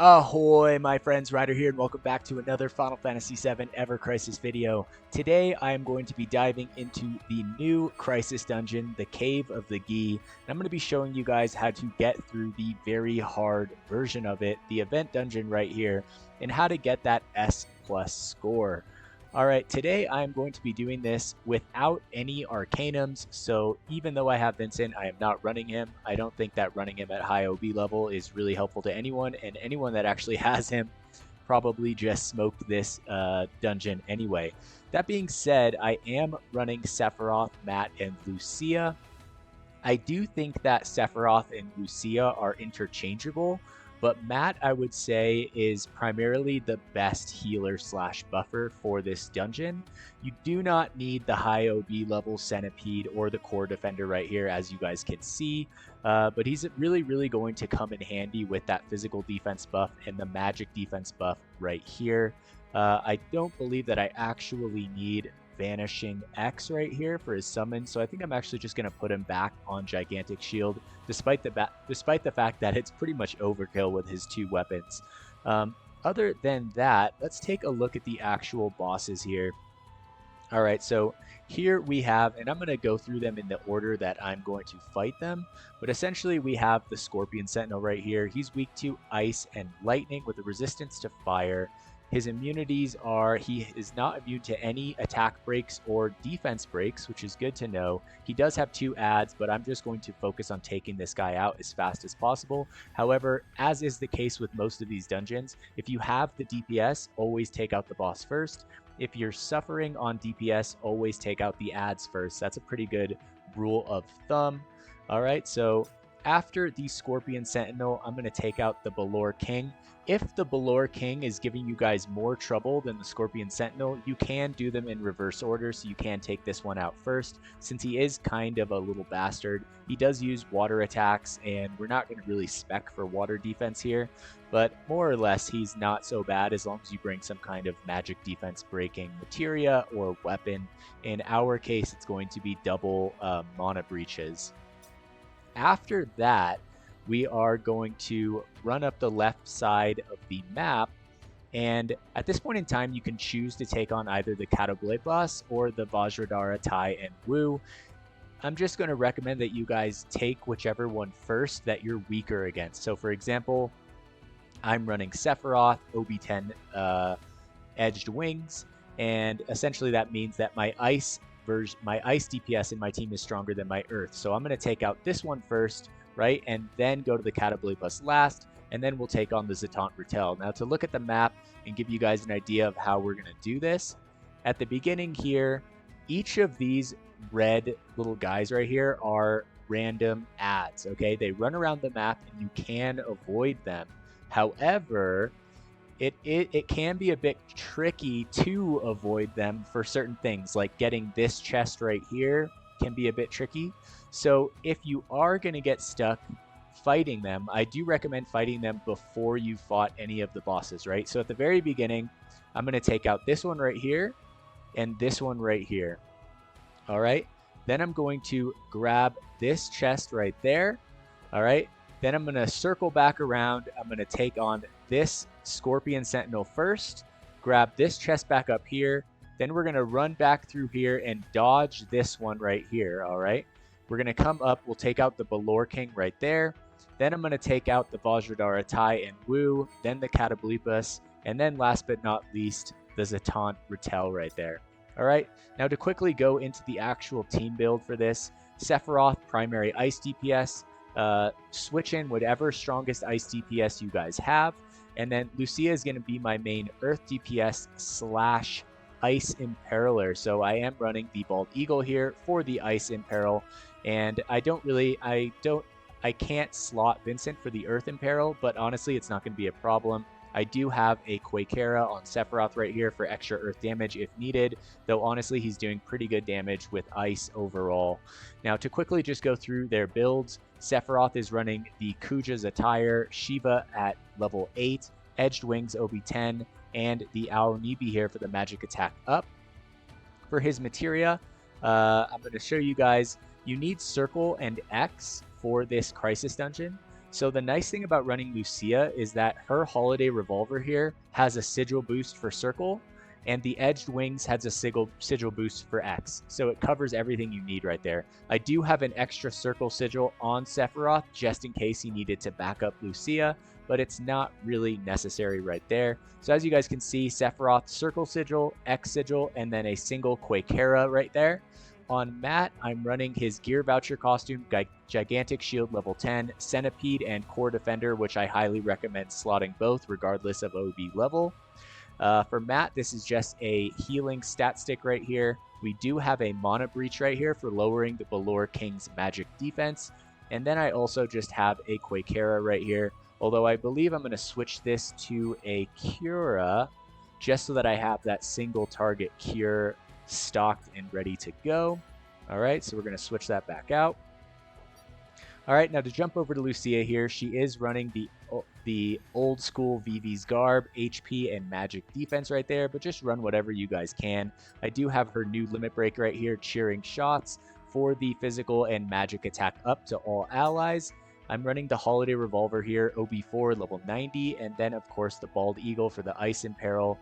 Ahoy, my friends, Ryder here, and welcome back to another Final Fantasy VII Ever Crisis video. Today, I am going to be diving into the new Crisis dungeon, the Cave of the Gi, and I'm going to be showing you guys how to get through the very hard version of it, the event dungeon right here, and how to get that S+ score. Alright, today I'm going to be doing this without any Arcanums, so even though I have Vincent, I am not running him. I don't think that running him at high OB level is really helpful to anyone, and anyone that actually has him probably just smoked this dungeon anyway. That being said, I am running Sephiroth, Matt, and Lucia. I do think that Sephiroth and Lucia are interchangeable, but Matt, I would say, is primarily the best healer slash buffer for this dungeon. You do not need the high OB level Centipede or the core defender right here, as you guys can see, but he's really going to come in handy with that physical defense buff and the magic defense buff right here. I don't believe that I actually need Vanishing X right here for his summon, so I think I'm actually just going to put him back on Gigantic Shield, despite the fact that it's pretty much overkill with his two weapons. Other than that, let's take a look at the actual bosses here. Alright, so here we have, and I'm going to go through them in the order that I'm going to fight them, but essentially we have the Scorpion Sentinel right here. He's weak to ice and lightning with a resistance to fire. His immunities are, he is not immune to any attack breaks or defense breaks, which is good to know. He does have 2 adds, but I'm just going to focus on taking this guy out as fast as possible. However, as is the case with most of these dungeons, if you have the DPS, always take out the boss first. If you're suffering on DPS, always take out the adds first. That's a pretty good rule of thumb. All right, so after the Scorpion Sentinel, I'm going to take out the Balor King. If the Balor King is giving you guys more trouble than the Scorpion Sentinel, you can do them in reverse order, so you can take this one out first. Since he is kind of a little bastard, he does use water attacks, and we're not going to really spec for water defense here, but more or less he's not so bad as long as you bring some kind of magic defense breaking materia or weapon. In our case, it's going to be double mana breaches. After that, we are going to run up the left side of the map, and at this point in time you can choose to take on either the Catablade boss or the Vajradhara, Tai, and Wu. I'm just going to recommend that you guys take whichever one first that you're weaker against. So for example, I'm running Sephiroth, OB10 Edged Wings, and essentially that means that my ice DPS in my team is stronger than my earth. So I'm going to take out this one first, right, and then go to the Catablade bus last, and then we'll take on the Zatant Ratel. Now, to look at the map and give you guys an idea of how we're going to do this, at the beginning here, each of these red little guys right here are random adds, okay? They run around the map, and you can avoid them. However, it can be a bit tricky to avoid them for certain things, like getting this chest right here can be a bit tricky. So if you are going to get stuck fighting them, I do recommend fighting them before you fought any of the bosses, right? So at the very beginning, I'm going to take out this one right here and this one right here. All right. Then I'm going to grab this chest right there. All right. Then I'm going to circle back around. I'm going to take on this Scorpion Sentinel first, grab this chest back up here. Then we're going to run back through here and dodge this one right here. All right. We're going to come up. We'll take out the Balor King right there. Then I'm going to take out the Vajradhara, Tai, and Wu, then the Catablipus, and then last but not least, the Zatant Ratel right there. All right. Now to quickly go into the actual team build for this, Sephiroth, primary ice DPS. Switch in whatever strongest ice DPS you guys have. And then Lucia is going to be my main earth DPS slash ice imperiler. So I am running the Bald Eagle here for the ice imperil. And I can't slot Vincent for the earth imperil, but honestly, it's not going to be a problem. I do have a Quakera on Sephiroth right here for extra earth damage if needed, though honestly he's doing pretty good damage with ice overall. Now to quickly just go through their builds, Sephiroth is running the Kuja's attire, Shiva at level 8, Edged Wings OB10, and the ANY here for the magic attack up. For his materia, I'm going to show you guys, you need Circle and X for this Crisis Dungeon. So the nice thing about running Lucia is that her Holiday Revolver here has a Sigil boost for Circle, and the Edged Wings has a sigil boost for X. So it covers everything you need right there. I do have an extra Circle Sigil on Sephiroth just in case he needed to back up Lucia, but it's not really necessary right there. So as you guys can see, Sephiroth, Circle Sigil, X Sigil, and then a single Quakera right there. On Matt, I'm running his Gear Voucher costume, Gigantic Shield level 10, Centipede, and Core Defender, which I highly recommend slotting both regardless of OB level. For Matt, this is just a healing stat stick right here. We do have a Mana Breach right here for lowering the Valor King's magic defense. And then I also just have a Quakera right here. Although I believe I'm going to switch this to a Cura just so that I have that single target cure stocked and ready to go. All right, so we're going to switch that back out. All right, now to jump over to Lucia here, she is running the old school Vivi's garb, HP, and magic defense right there, but just run whatever you guys can. I do have her new limit break right here, cheering shots for the physical and magic attack up to all allies. I'm running the Holiday Revolver here, OB4 level 90, and then of course the Bald Eagle for the Ice Imperil.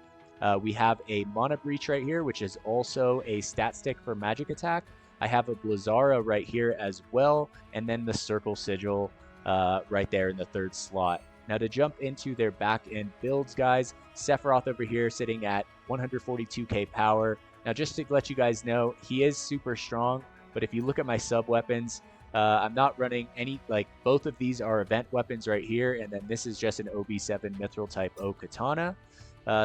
We have a Mana Breach right here, which is also a stat stick for magic attack. I have a Blizzara right here as well, and then the Circle Sigil right there in the third slot. Now to jump into their back-end builds, guys, Sephiroth over here sitting at 142k power. Now just to let you guys know, he is super strong, but if you look at my sub-weapons, I'm not running any, like both of these are event weapons right here, and then this is just an OB7 Mithril type O Katana.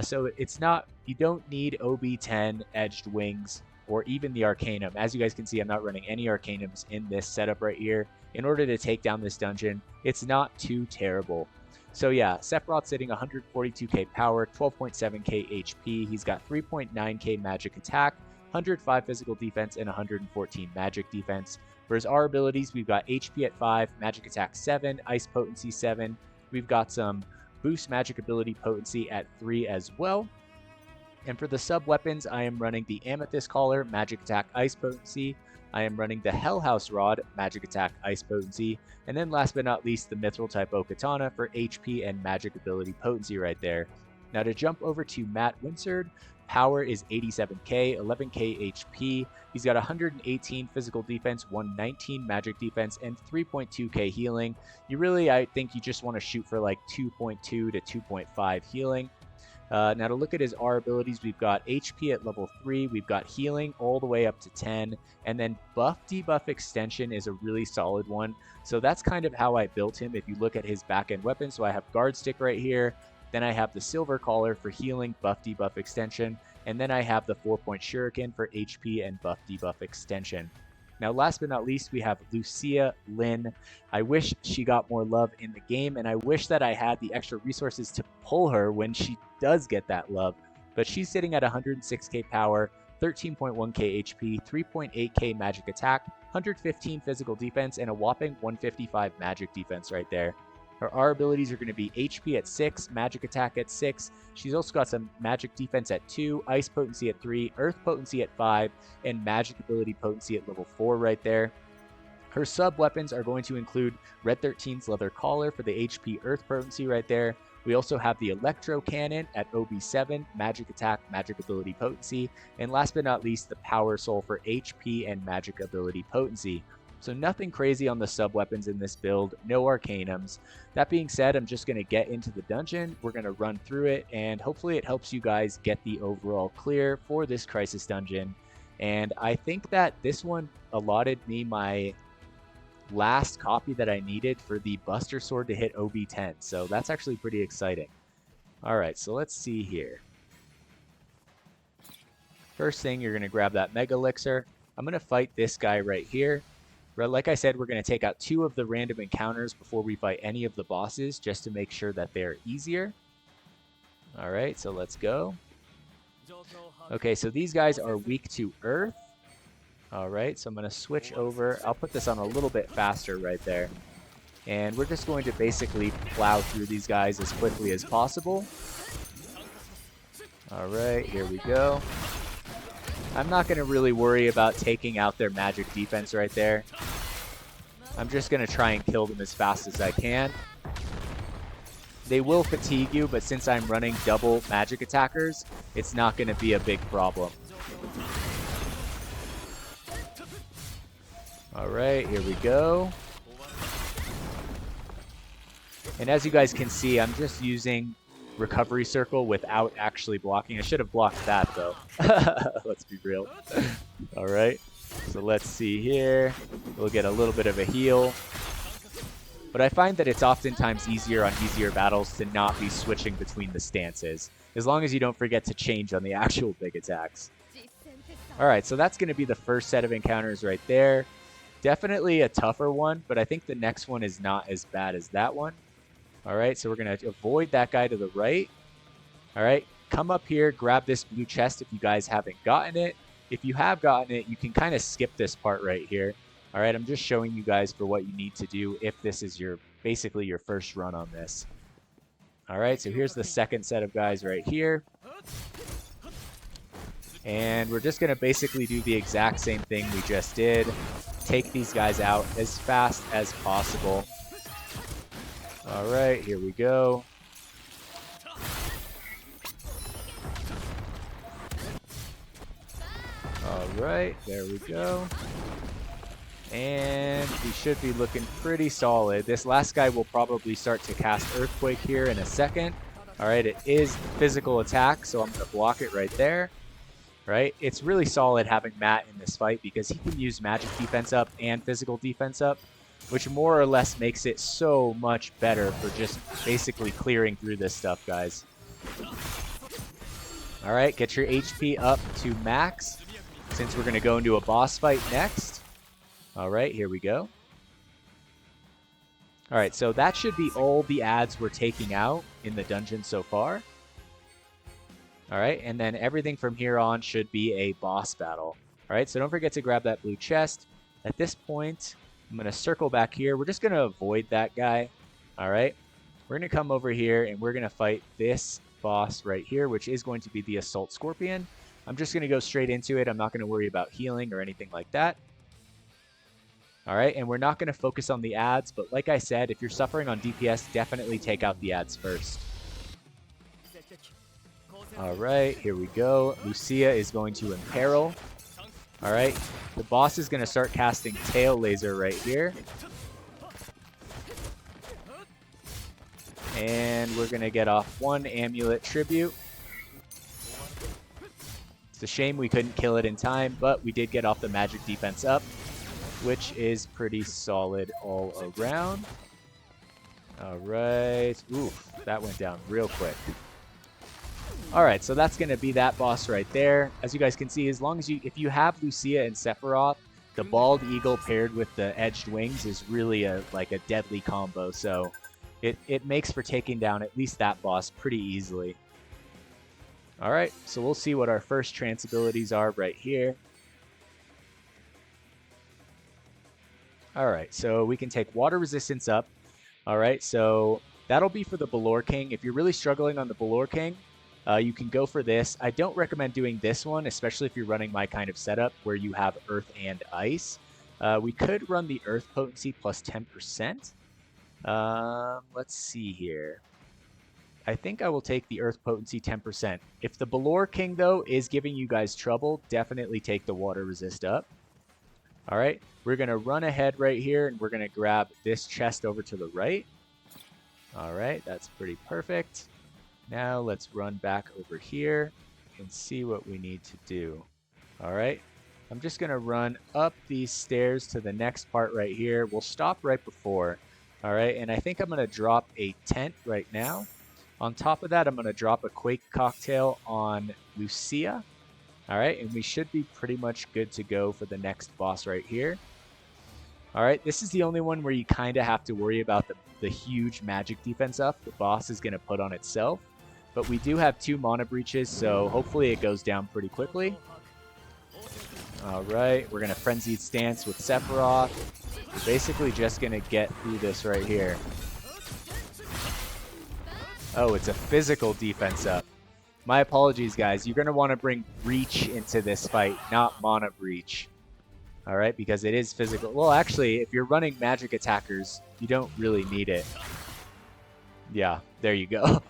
So it's not, you don't need OB10 Edged Wings or even the Arcanum. As you guys can see, I'm not running any Arcanums in this setup right here. In order to take down this dungeon, it's not too terrible. So yeah, Sephiroth sitting 142k power, 12.7k HP. He's got 3.9k magic attack, 105 physical defense, and 114 magic defense. For his R abilities, we've got HP at 5, magic attack 7, ice potency 7. We've got some boost magic ability potency at 3 as well. And for the sub-weapons, I am running the Amethyst Collar, magic attack, ice potency. I am running the Hellhouse Rod, magic attack, ice potency. And then last but not least, the Mithril type O Katana for HP and magic ability potency right there. Now to jump over to Matt Winsard, power is 87k, 11k HP. He's got 118 physical defense, 119 magic defense, and 3.2k healing. I think you just want to shoot for like 2.2 to 2.5 healing. Now to look at his R abilities, we've got HP at level 3, we've got healing all the way up to 10, and then buff debuff extension is a really solid one. So that's kind of how I built him if you look at his back end weapons. So I have guard stick right here, then I have the silver collar for healing, buff debuff extension, and then I have the 4-point shuriken for HP and buff debuff extension. Now, last but not least, we have Lucia Lin. I wish she got more love in the game, and I wish that I had the extra resources to pull her when she does get that love. But she's sitting at 106k power, 13.1k HP, 3.8k magic attack, 115 physical defense, and a whopping 155 magic defense right there. Her R abilities are going to be HP at 6, magic attack at 6. She's also got some magic defense at 2, ice potency at 3, earth potency at 5, and magic ability potency at level 4 right there. Her sub weapons are going to include Red 13's leather collar for the HP earth potency right there. We also have the electro cannon at OB7, magic attack, magic ability potency, and last but not least, the power soul for HP and magic ability potency. So nothing crazy on the sub-weapons in this build, no Arcanums. That being said, I'm just going to get into the dungeon. We're going to run through it, and hopefully it helps you guys get the overall clear for this Crisis Dungeon. And I think that this one allotted me my last copy that I needed for the Buster Sword to hit OB10. So that's actually pretty exciting. All right, so let's see here. First thing, you're going to grab that Mega Elixir. I'm going to fight this guy right here. Like I said, we're going to take out 2 of the random encounters before we fight any of the bosses, just to make sure that they're easier. All right, so let's go. Okay, so these guys are weak to Earth. All right, so I'm going to switch over. I'll put this on a little bit faster right there. And we're just going to basically plow through these guys as quickly as possible. Alright, here we go. I'm not going to really worry about taking out their magic defense right there. I'm just going to try and kill them as fast as I can. They will fatigue you, but since I'm running double magic attackers, it's not going to be a big problem. Alright, here we go. And as you guys can see, I'm just using recovery circle without actually blocking. I should have blocked that though. Let's be real. Alright, so let's see here. We'll get a little bit of a heal. But I find that it's oftentimes easier on easier battles to not be switching between the stances, as long as you don't forget to change on the actual big attacks. Alright, so that's going to be the first set of encounters right there. Definitely a tougher one, but I think the next one is not as bad as that one. Alright, so we're going to avoid that guy to the right. Alright, come up here, grab this blue chest if you guys haven't gotten it. If you have gotten it, you can kind of skip this part right here. Alright, I'm just showing you guys for what you need to do if this is your basically your first run on this. Alright, so here's the second set of guys right here. And we're just going to basically do the exact same thing we just did. Take these guys out as fast as possible. Alright, here we go. Alright, there we go. And we should be looking pretty solid. This last guy will probably start to cast Earthquake here in a second. Alright, it is physical attack, so I'm going to block it right there. Right? It's really solid having Matt in this fight because he can use magic defense up and physical defense up, which more or less makes it so much better for just basically clearing through this stuff, guys. Alright, get your HP up to max, since we're going to go into a boss fight next. Alright, here we go. Alright, so that should be all the ads we're taking out in the dungeon so far. Alright, and then everything from here on should be a boss battle. Alright, so don't forget to grab that blue chest. At this point, I'm going to circle back here. We're just going to avoid that guy. Alright, we're going to come over here and we're going to fight this boss right here, which is going to be the Assault Scorpion. I'm just going to go straight into it. I'm not going to worry about healing or anything like that. Alright, and we're not going to focus on the ads, but like I said, if you're suffering on DPS, definitely take out the ads first. Alright, here we go. Lucia is going to Imperil. Alright, the boss is going to start casting Tail Laser right here. And we're going to get off one Amulet Tribute. It's a shame we couldn't kill it in time, but we did get off the magic defense up, which is pretty solid all around. Alright. Oof, that went down real quick. Alright, so that's going to be that boss right there. As you guys can see, as long as if you have Lucia and Sephiroth, the Bald Eagle paired with the Edged Wings is really like a deadly combo. So it makes for taking down at least that boss pretty easily. Alright, so we'll see what our first trance abilities are right here. Alright, so we can take Water Resistance up. Alright, so that'll be for the Balor King. If you're really struggling on the Balor King, you can go for this. I don't recommend doing this one, especially if you're running my kind of setup where you have Earth and Ice. We could run the Earth Potency plus 10%. Let's see here. I think I will take the Earth Potency 10%. If the Balor King, though, is giving you guys trouble, definitely take the Water Resist up. Alright, we're going to run ahead right here, and we're going to grab this chest over to the right. Alright, that's pretty perfect. Now let's run back over here and see what we need to do. Alright, I'm just going to run up these stairs to the next part right here. We'll stop right before. Alright, and I think I'm going to drop a tent right now. On top of that, I'm going to drop a Quake Cocktail on Lucia. Alright, and we should be pretty much good to go for the next boss right here. Alright, this is the only one where you kind of have to worry about the huge magic defense up the boss is going to put on itself. But we do have 2 Mana Breaches, so hopefully it goes down pretty quickly. Alright, we're going to Frenzied Stance with Sephiroth. We're basically just going to get through this right here. Oh, it's a physical defense up. My apologies, guys. You're going to want to bring Breach into this fight, not Mana Breach. All right, because it is physical. Well, actually, if you're running magic attackers, you don't really need it. Yeah, there you go.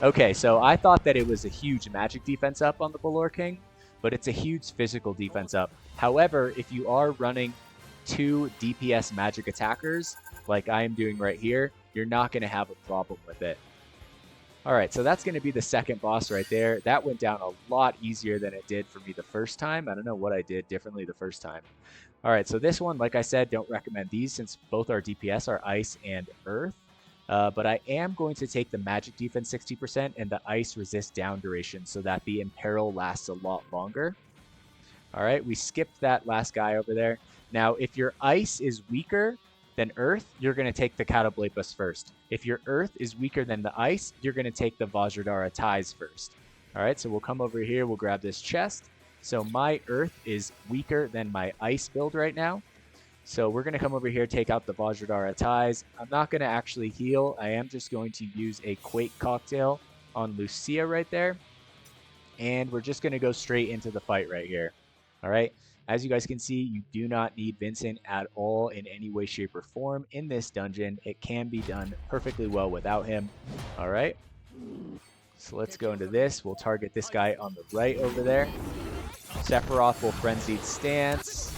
Okay, so I thought that it was a huge magic defense up on the Balor King, but it's a huge physical defense up. However, if you are running 2 DPS magic attackers, like I am doing right here, you're not going to have a problem with it. All right, so that's going to be the second boss right there. That went down a lot easier than it did for me the first time. I don't know what I did differently the first time. All right, so this one, like I said, don't recommend these since both our DPS are ice and earth. But I am going to take the magic defense 60% and the ice resist down duration so that the Imperil lasts a lot longer. All right, we skipped that last guy over there. Now, if your ice is weaker than earth, you're going to take the Catoblepas first. If your earth is weaker than the ice, you're going to take the Vajradhara ties first. All right, so we'll come over here. We'll grab this chest. So my earth is weaker than my ice build right now. So we're going to come over here, take out the Vajradhara ties. I'm not going to actually heal. I am just going to use a Quake Cocktail on Lucia right there. And we're just going to go straight into the fight right here. All right. As you guys can see, you do not need Vincent at all in any way, shape, or form in this dungeon. It can be done perfectly well without him. All right. So let's go into this. We'll target this guy on the right over there. Sephiroth will Frenzied Stance.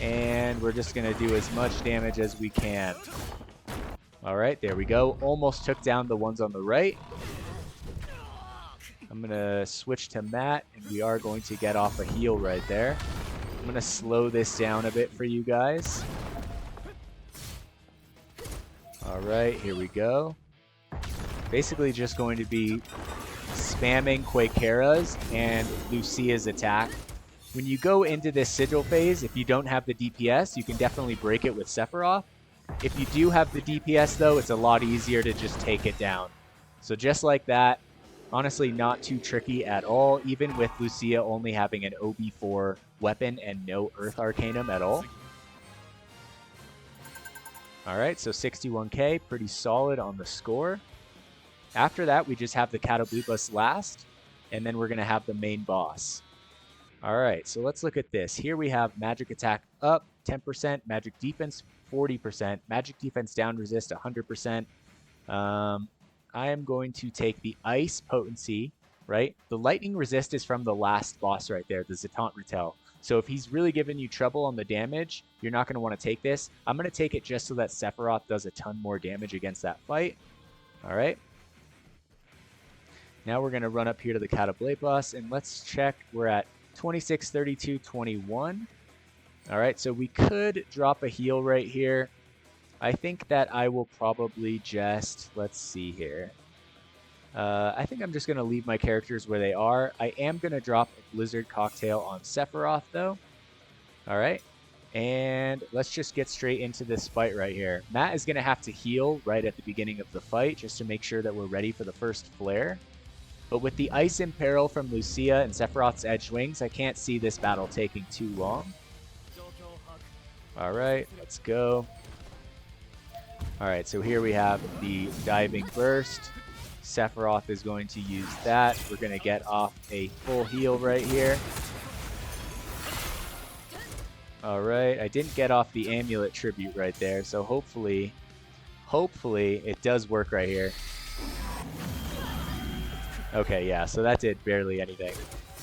And we're just going to do as much damage as we can. All right, there we go. Almost took down the ones on the right. I'm going to switch to Matt, and we are going to get off a heal right there. I'm going to slow this down a bit for you guys. All right, here we go. Basically just going to be spamming Quakeras and Lucia's attack. When you go into this sigil phase, if you don't have the DPS, you can definitely break it with Sephiroth. If you do have the DPS, though, it's a lot easier to just take it down. So just like that, honestly, not too tricky at all, even with Lucia only having an OB4 weapon and no Earth Arcanum at all. All right, so 61k, pretty solid on the score. After that, we just have the Catoblepas last, and then we're going to have the main boss. All right, so let's look at this. Here we have magic attack up 10%, magic defense 40%, magic defense down resist 100%. I am going to take the ice potency, right? The lightning resist is from the last boss right there, the Zatant Retel. So if he's really giving you trouble on the damage, you're not going to want to take this. I'm going to take it just so that Sephiroth does a ton more damage against that fight. All right. Now we're going to run up here to the Catoblepas, and let's check. We're at 26, 32, 21. All right, so we could drop a heal right here. I think that I will probably just, let's see here. I think I'm just going to leave my characters where they are. I am going to drop a Blizzard Cocktail on Sephiroth, though. All right, and let's just get straight into this fight right here. Matt is going to have to heal right at the beginning of the fight just to make sure that we're ready for the first flare. But with the Ice Imperil from Lucia and Sephiroth's Edge Wings, I can't see this battle taking too long. All right, let's go. All right, so here we have the Diving Burst. Sephiroth is going to use that. We're going to get off a full heal right here. All right, I didn't get off the Amulet Tribute right there, so hopefully it does work right here. Okay, yeah, so that did barely anything.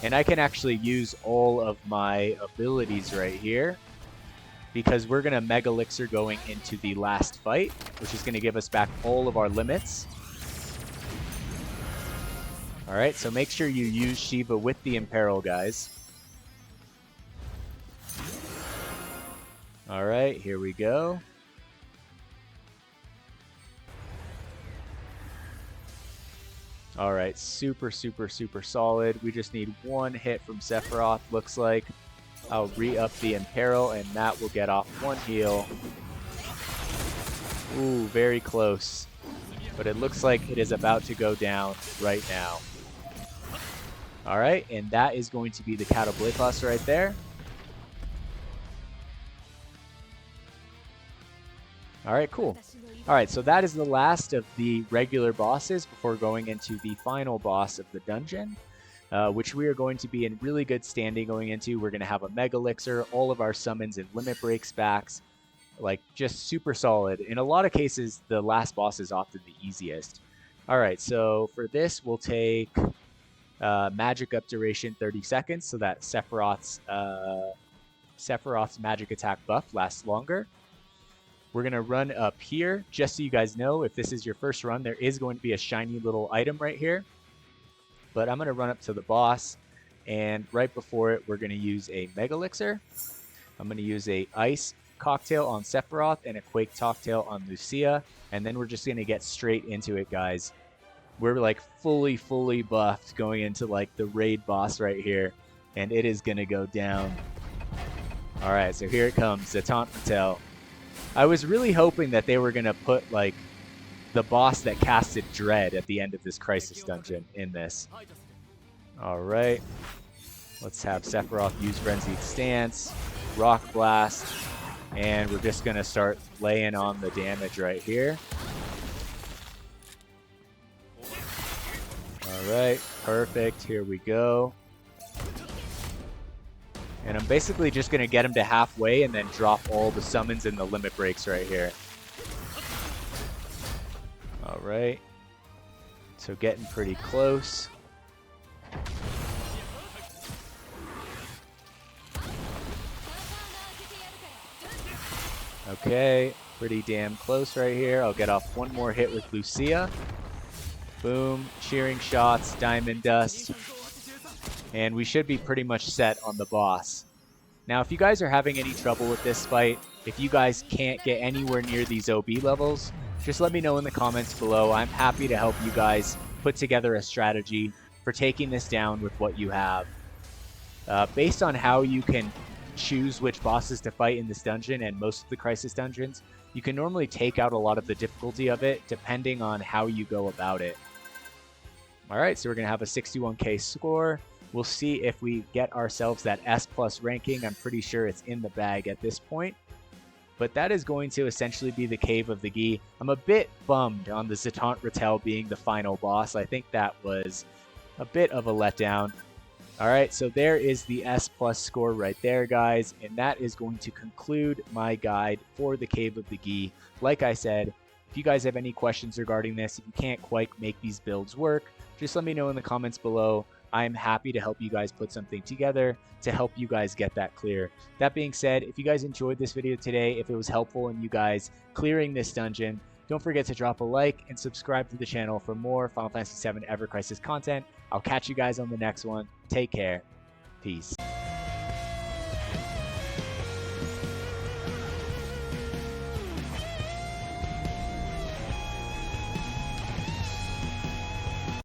And I can actually use all of my abilities right here because we're going to Mega Elixir going into the last fight, which is going to give us back all of our limits. All right, so make sure you use Shiva with the Imperil, guys. All right, here we go. All right, super, super, super solid. We just need one hit from Sephiroth, looks like. I'll re-up the Imperil, and Matt will get off one heal. Ooh, very close. But it looks like it is about to go down right now. All right, and that is going to be the Catoblepas right there. All right, cool. All right, so that is the last of the regular bosses before going into the final boss of the dungeon, which we are going to be in really good standing going into. We're going to have a Mega Elixir, all of our summons and limit breaks backs, like just super solid. In a lot of cases, the last boss is often the easiest. All right, so for this, we'll take magic up duration 30 seconds so that Sephiroth's magic attack buff lasts longer. We're going to run up here. Just so you guys know, if this is your first run, there is going to be a shiny little item right here. But I'm going to run up to the boss, and right before it, we're going to use a Mega Elixir. I'm going to use a Ice Cocktail on Sephiroth and a Quake Cocktail on Lucia, and then we're just going to get straight into it, guys. We're like fully buffed going into like the raid boss right here, and it is going to go down. All right, so here it comes, the Taunt Patel. I was really hoping that they were going to put like the boss that casted Dread at the end of this Crisis dungeon in this. All right, let's have Sephiroth use Frenzied Stance, Rock Blast, and we're just going to start laying on the damage right here. All right, perfect. Here we go. And I'm basically just going to get him to halfway and then drop all the summons and the limit breaks right here. All right. So getting pretty close. Okay, pretty damn close right here. I'll get off one more hit with Lucia. Boom, Cheering Shots, Diamond Dust. And we should be pretty much set on the boss. Now, if you guys are having any trouble with this fight, if you guys can't get anywhere near these OB levels, just let me know in the comments below. I'm happy to help you guys put together a strategy for taking this down with what you have. Based on how you can choose which bosses to fight in this dungeon and most of the Crisis dungeons, you can normally take out a lot of the difficulty of it depending on how you go about it. All right, so we're going to have a 61k score. We'll see if we get ourselves that S+ ranking. I'm pretty sure it's in the bag at this point. But that is going to essentially be the Cave of the Gi. I'm a bit bummed on the Taunt Patel being the final boss. I think that was a bit of a letdown. All right, so there is the S+ score right there, guys. And that is going to conclude my guide for the Cave of the Gi. Like I said, if you guys have any questions regarding this, if you can't quite make these builds work, just let me know in the comments below. I'm happy to help you guys put something together to help you guys get that clear. That being said, if you guys enjoyed this video today, if it was helpful in you guys clearing this dungeon, don't forget to drop a like and subscribe to the channel for more Final Fantasy VII Ever Crisis content. I'll catch you guys on the next one. Take care. Peace.